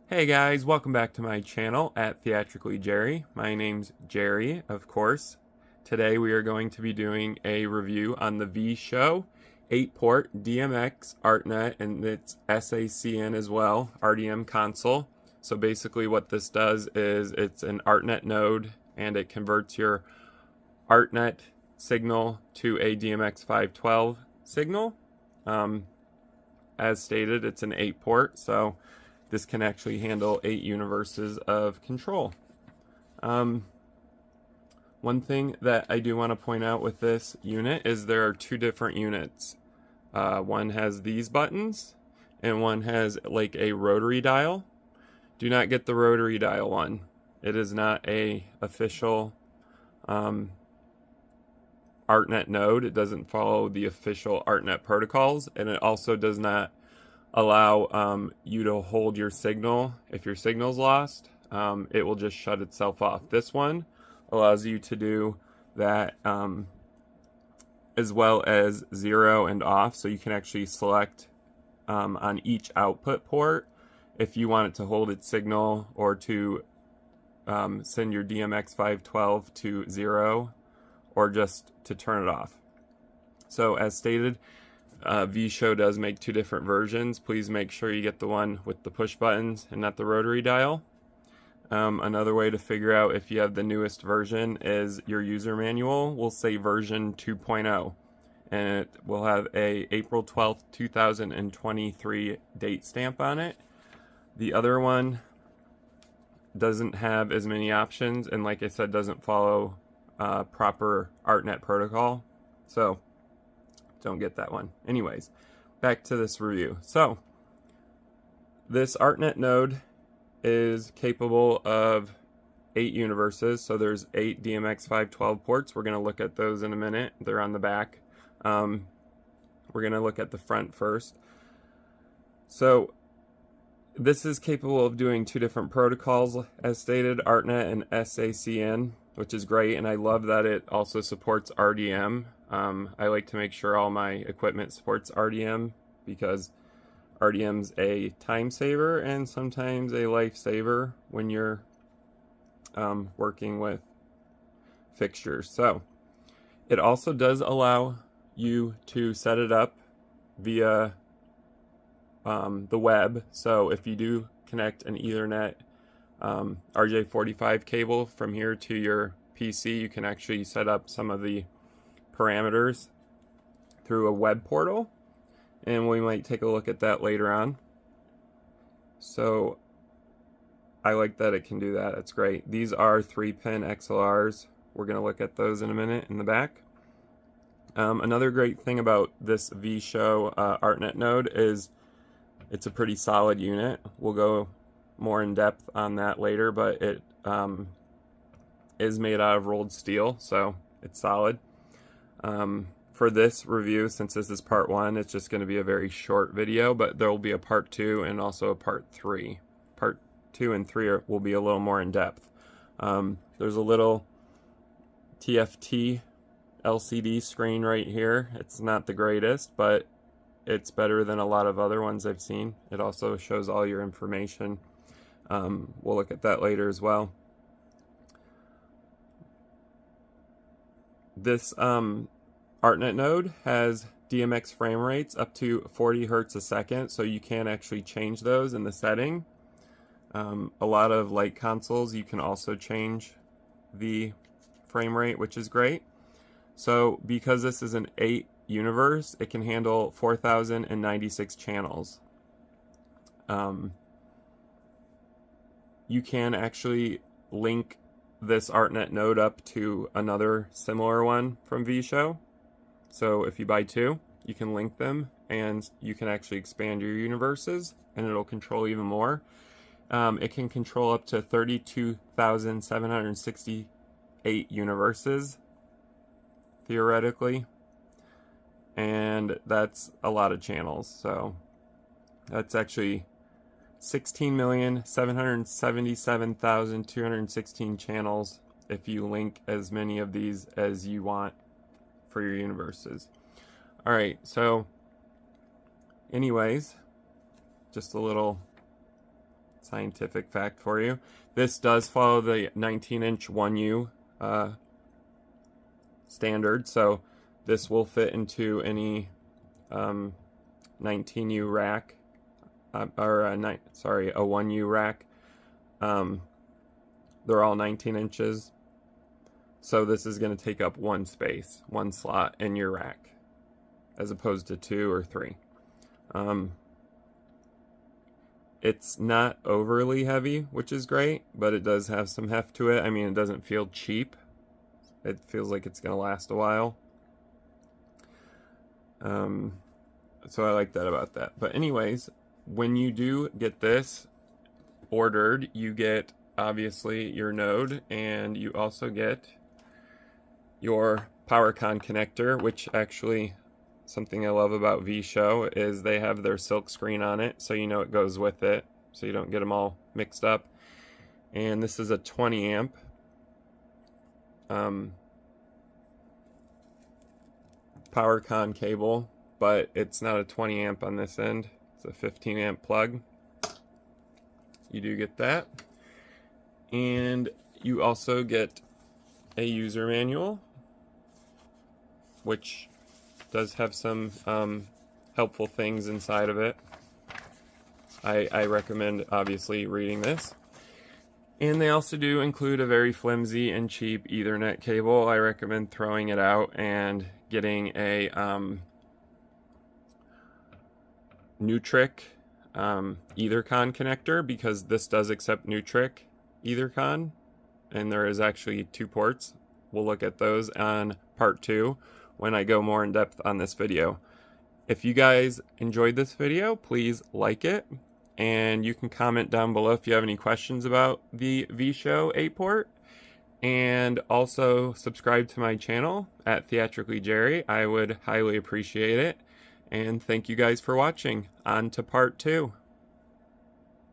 Hey guys, welcome back to my channel at Theatrically Jerry. My name's Jerry, of course. Today we are going to be doing a review on the VSHOW 8-port DMX Art-net and its sACN as well, RDM console. So basically what this does is it's an Art-net node and it converts your Art-net signal to a DMX 512 signal. As stated, it's an 8-port, so this can actually handle 8 universes of control. One thing that I do want to point out with this unit is there are two different units. One has these buttons and one has like a rotary dial. Do not get the rotary dial one. It is not a official Art-net node. It doesn't follow the official Art-net protocols, and it also does not allow you to hold your signal. If your signal's lost, it will just shut itself off. This one allows you to do that as well as 0 and off, so you can actually select on each output port if you want it to hold its signal or to send your DMX 512 to 0 or just to turn it off. So as stated, VSHOW does make two different versions. Please make sure you get the one with the push buttons and not the rotary dial. Another way to figure out if you have the newest version is your user manual will say version 2.0 and it will have a April 12th 2023 date stamp on it. The other one doesn't have as many options and, like I said, doesn't follow proper Art-net protocol, so don't get that one. Anyways, back to this review. So this Art-net node is capable of 8 universes, so there's 8 DMX 512 ports. We're going to look at those in a minute. They're on the back. We're going to look at the front first. So this is capable of doing two different protocols, as stated, Art-net and sACN, which is great, and I love that it also supports RDM. I like to make sure all my equipment supports RDM because RDM's a time saver and sometimes a lifesaver when you're working with fixtures. So it also does allow you to set it up via the web. So if you do connect an Ethernet RJ45 cable from here to your PC, you can actually set up some of the parameters through a web portal, and we might take a look at that later on. So I like that it can do that. It's great. These are 3-pin XLRs. We're going to look at those in a minute in the back. Another great thing about this VSHOW Art-net node is it's a pretty solid unit. We'll go more in depth on that later, but it is made out of rolled steel, so it's solid. For this review, since this is part 1, it's just going to be a very short video, but there will be a part 2 and also a part 3. Part 2 and 3 will be a little more in depth. There's a little TFT LCD screen right here. It's not the greatest, but it's better than a lot of other ones I've seen. It also shows all your information. We'll look at that later as well. This Art-net node has DMX frame rates up to 40 hertz a second, so you can actually change those in the setting. A lot of light consoles, you can also change the frame rate, which is great. So because this is an 8 universe, it can handle 4,096 channels. You can actually link this Art-net node up to another similar one from VSHOW. So if you buy 2, you can link them and you can actually expand your universes and it'll control even more. It can control up to 32,768 universes theoretically, and that's a lot of channels. So that's actually 16,777,216 channels if you link as many of these as you want for your universes. Alright, so anyways, just a little scientific fact for you. This does follow the 19-inch 1U standard, so this will fit into any 19U rack, a 1U rack. They're all 19 inches, so this is going to take up one space, one slot in your rack, as opposed to 2 or 3. It's not overly heavy, which is great, but it does have some heft to it. I mean, it doesn't feel cheap. It feels like it's going to last a while. So I like that about that. But anyways, when you do get this ordered, you get obviously your node, and you also get your PowerCon connector, which actually, something I love about VSHOW is they have their silk screen on it, so you know it goes with it, so you don't get them all mixed up. And this is a 20 amp PowerCon cable, but it's not a 20 amp on this end. It's a 15 amp plug. You do get that. And you also get a user manual, which does have some helpful things inside of it. I recommend obviously reading this. And they also do include a very flimsy and cheap Ethernet cable. I recommend throwing it out and getting a Nutric Ethercon connector, because this does accept Nutric Ethercon, and there is actually 2 ports. We'll look at those on part 2 when I go more in depth on this video. If you guys enjoyed this video, please like it, and you can comment down below if you have any questions about the VSHOW 8-port, and also subscribe to my channel at Theatrically Jerry. I would highly appreciate it, and thank you guys for watching. On to part 2.